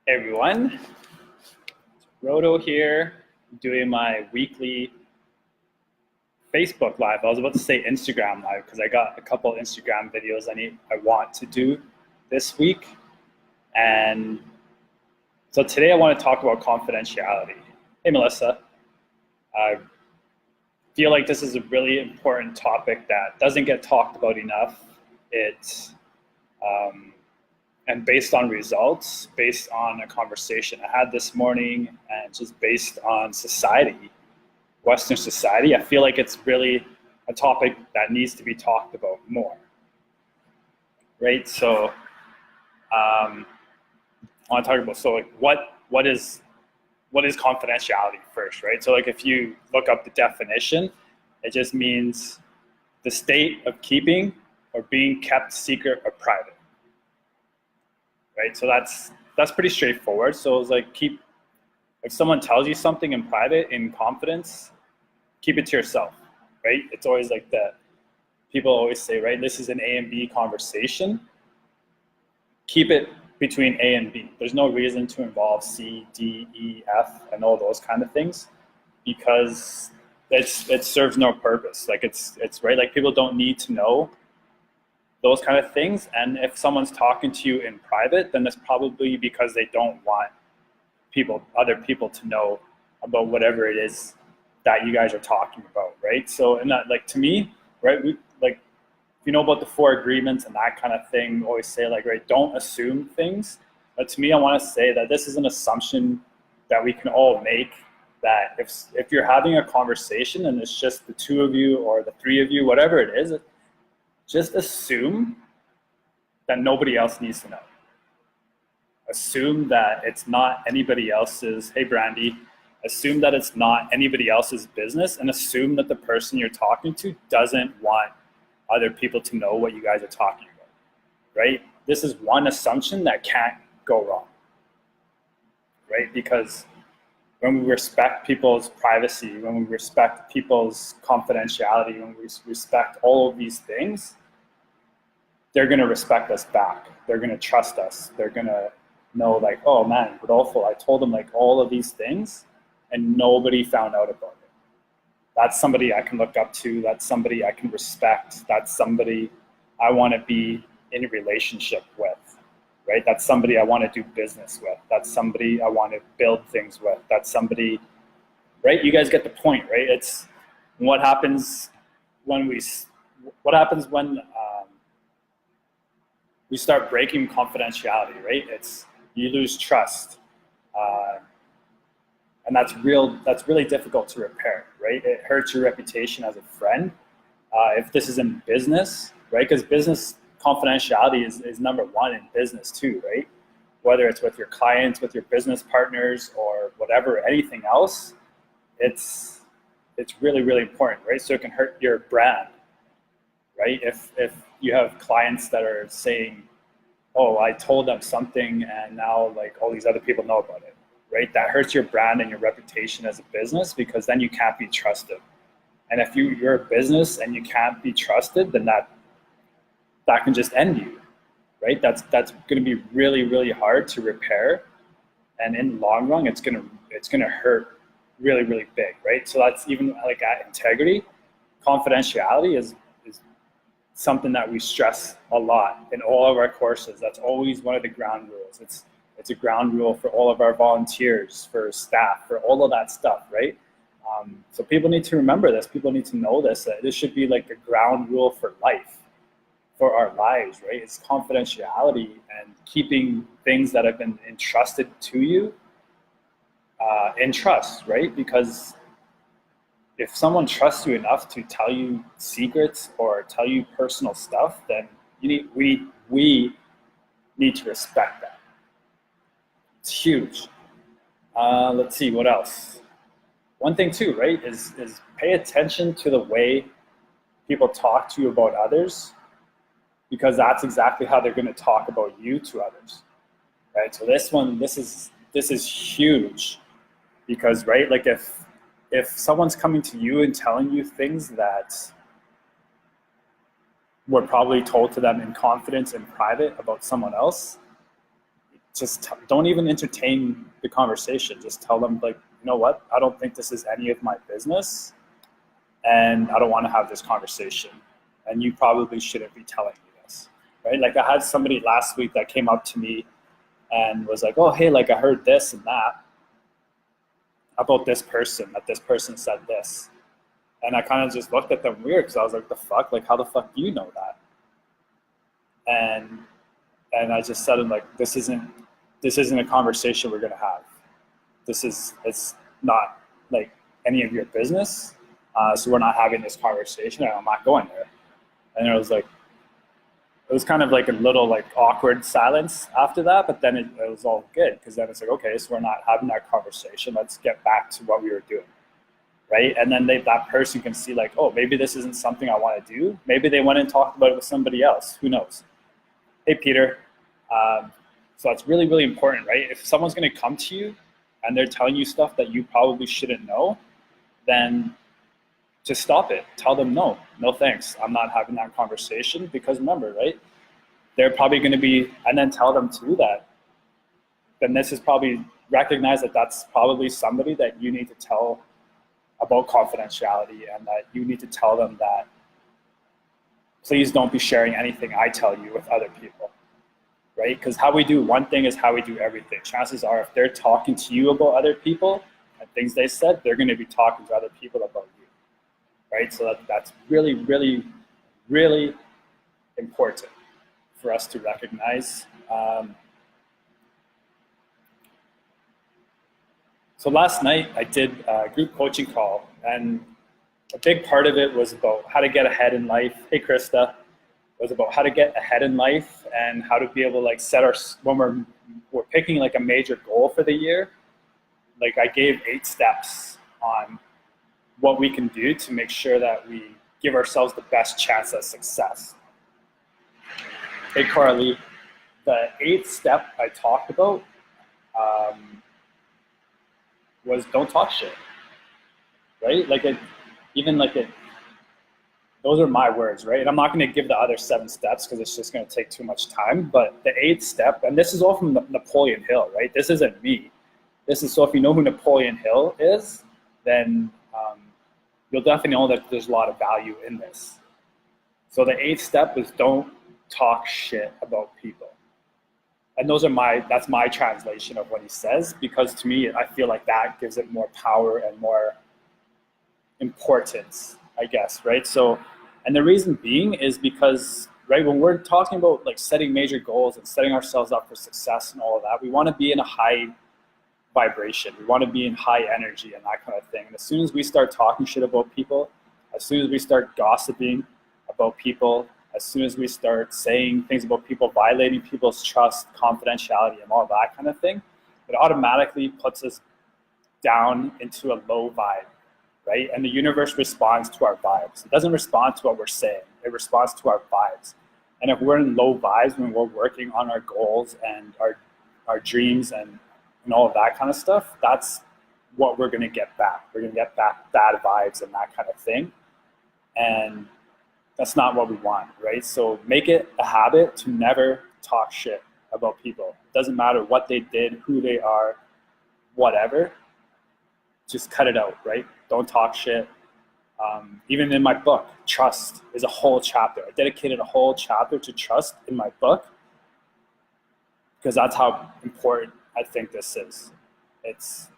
Hey everyone, Roto here, doing my weekly Facebook Live. I was about to say Instagram Live because I got a couple Instagram videos I want to do this week. And so today I want to talk about confidentiality. Hey Melissa, I feel like this is a really important topic that doesn't get talked about enough. And based on results, based on a conversation I had this morning, and just based on society, Western society, I feel like it's really a topic that needs to be talked about more, right? So I want to talk about, so like what is confidentiality first, right? So like if you look up the definition, it just means the state of keeping or being kept secret or private. Right, so that's pretty straightforward. So it's like if someone tells you something in private, in confidence, keep it to yourself, right? It's always like that. People always say, right, this is an A and B conversation. Keep it between A and B. There's no reason to involve C, D, E, F, and all those kind of things, because it serves no purpose. Like it's right, like people don't need to know those kind of things. And if someone's talking to you in private, then that's probably because they don't want other people to know about whatever it is that you guys are talking about, right? So, and that, like, to me, right, if you know about the 4 agreements and that kind of thing, always say, like, right, don't assume things. But to me, I want to say that this is an assumption that we can all make, that if you're having a conversation and it's just the 2 of you or the 3 of you, whatever it is, just assume that nobody else needs to know. Assume that it's not anybody else's, hey Brandy, assume that it's not anybody else's business, and assume that the person you're talking to doesn't want other people to know what you guys are talking about, right? This is one assumption that can't go wrong, right? Because when we respect people's privacy, when we respect people's confidentiality, when we respect all of these things, they're going to respect us back. They're going to trust us. They're going to know, like, oh man, Rodolfo, I told them like all of these things and nobody found out about it. That's somebody I can look up to. That's somebody I can respect. That's somebody I want to be in a relationship with, right? That's somebody I want to do business with. That's somebody I want to build things with. That's somebody, right? You guys get the point, right? It's what happens when we start breaking confidentiality, right? You lose trust, and that's really difficult to repair, right? It hurts your reputation as a friend. If this is in business, right? Because business confidentiality is number one in business too, right? Whether it's with your clients, with your business partners, or whatever, anything else, it's really, really important, right? So it can hurt your brand, right? If you have clients that are saying, oh, I told them something and now like all these other people know about it, right? That hurts your brand and your reputation as a business, because then you can't be trusted. And if you're a business and you can't be trusted, then that can just end you, right? That's going to be really, really hard to repair. And in the long run, it's going to hurt really, really big, right? So that's even like at integrity. Confidentiality is something that we stress a lot in all of our courses. That's always one of the ground rules. It's a ground rule for all of our volunteers, for staff, for all of that stuff, right? So people need to remember this. People need to know this, that this should be like the ground rule for life, for our lives, right? It's confidentiality and keeping things that have been entrusted to you in trust, right? Because if someone trusts you enough to tell you secrets or tell you personal stuff, then we need to respect that. It's huge. Let's see, what else? One thing too, right, is pay attention to the way people talk to you about others, because that's exactly how they're going to talk about you to others, right? So this is huge, because, right, like if someone's coming to you and telling you things that were probably told to them in confidence in private about someone else, just don't even entertain the conversation. Just tell them, like, you know what, I don't think this is any of my business, and I don't want to have this conversation, and you probably shouldn't be telling me this, right? Like, I had somebody last week that came up to me and was like, oh, hey, like, I heard this and that about this person, that this person said this. And I kind of just looked at them weird, because I was like, the fuck? Like, how the fuck do you know that? And I just said, like, this isn't a conversation we're gonna have. It's not like any of your business. So we're not having this conversation, and I'm not going there. And it was kind of like a little like awkward silence after that, but then it was all good, because then it's like, okay, so we're not having that conversation. Let's get back to what we were doing, right? And then that person can see, like, oh, maybe this isn't something I want to do. Maybe they went and talked about it with somebody else. Who knows? Hey, Peter. So it's really, really important, right? If someone's going to come to you and they're telling you stuff that you probably shouldn't know, then just stop it. Tell them, no thanks. I'm not having that conversation, because remember, right? They're probably going to be, and then tell them too that, then this is probably, recognize that that's probably somebody that you need to tell about confidentiality, and that you need to tell them that please don't be sharing anything I tell you with other people, right? Because how we do one thing is how we do everything. Chances are, if they're talking to you about other people and things they said, they're going to be talking to other people about you, right? So that's really, really, really important for us to recognize. So last night I did a group coaching call, and a big part of it was about how to get ahead in life. Hey, Krista. It was about how to get ahead in life, and how to be able to, like, set when we're picking like a major goal for the year. Like, I gave 8 steps on what we can do to make sure that we give ourselves the best chance at success. Hey, Carly, the 8th step I talked about was don't talk shit, right? Like, those are my words, right? And I'm not going to give the other 7 steps, because it's just going to take too much time. But the 8th step, and this is all from Napoleon Hill, right? This isn't me. This is, so if you know who Napoleon Hill is, then you'll definitely know that there's a lot of value in this. So the 8th step is don't talk shit about people. And that's my translation of what he says, because to me, I feel like that gives it more power and more importance, I guess, right? So, and the reason being is because, right, when we're talking about like setting major goals and setting ourselves up for success and all of that, we want to be in a high vibration. We want to be in high energy and that kind of thing. And as soon as we start talking shit about people, as soon as we start gossiping about people, as soon as we start saying things about people, violating people's trust, confidentiality, and all that kind of thing, it automatically puts us down into a low vibe, right? And the universe responds to our vibes. It doesn't respond to what we're saying. It responds to our vibes. And if we're in low vibes when we're working on our goals and our dreams and all of that kind of stuff, that's what we're going to get back. We're going to get back bad vibes and that kind of thing. And that's not what we want, right? So make it a habit to never talk shit about people. It doesn't matter what they did, who they are, whatever. Just cut it out, right? Don't talk shit. Even in my book, trust is a whole chapter. I dedicated a whole chapter to trust in my book, because that's how important I think this is. It's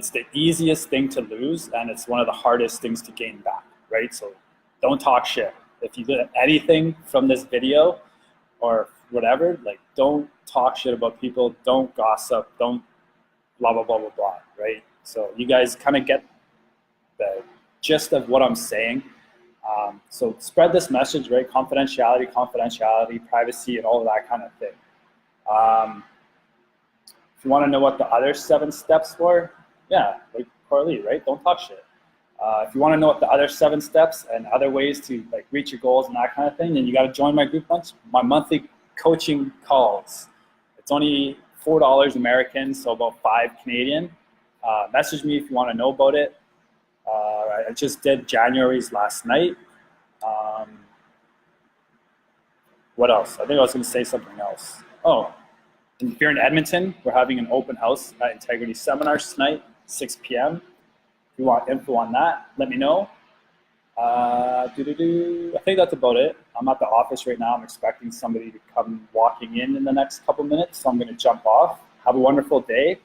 the easiest thing to lose, and it's one of the hardest things to gain back, right? So don't talk shit. If you did anything from this video or whatever, like, don't talk shit about people, don't gossip, don't blah, blah, blah, blah, blah, right? So you guys kind of get the gist of what I'm saying. So spread this message, right? Confidentiality, privacy, and all of that kind of thing. If you want to know what the other 7 steps were, yeah, like Carly, right? Don't talk shit. If you want to know what the other 7 steps and other ways to like reach your goals and that kind of thing, then you got to join my group lunch, my monthly coaching calls. It's only $4 American, so about 5 Canadian. Message me if you want to know about it. I just did January's last night. What else? I think I was going to say something else. Oh, if you're in Edmonton, we're having an open house at Integrity Seminars tonight, 6 p.m. If you want info on that, let me know. I think that's about it. I'm at the office right now. I'm expecting somebody to come walking in the next couple minutes, so I'm going to jump off. Have a wonderful day.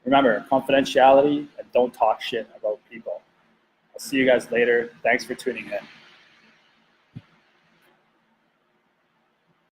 Remember, confidentiality, and don't talk shit about people. I'll see you guys later. Thanks for tuning in.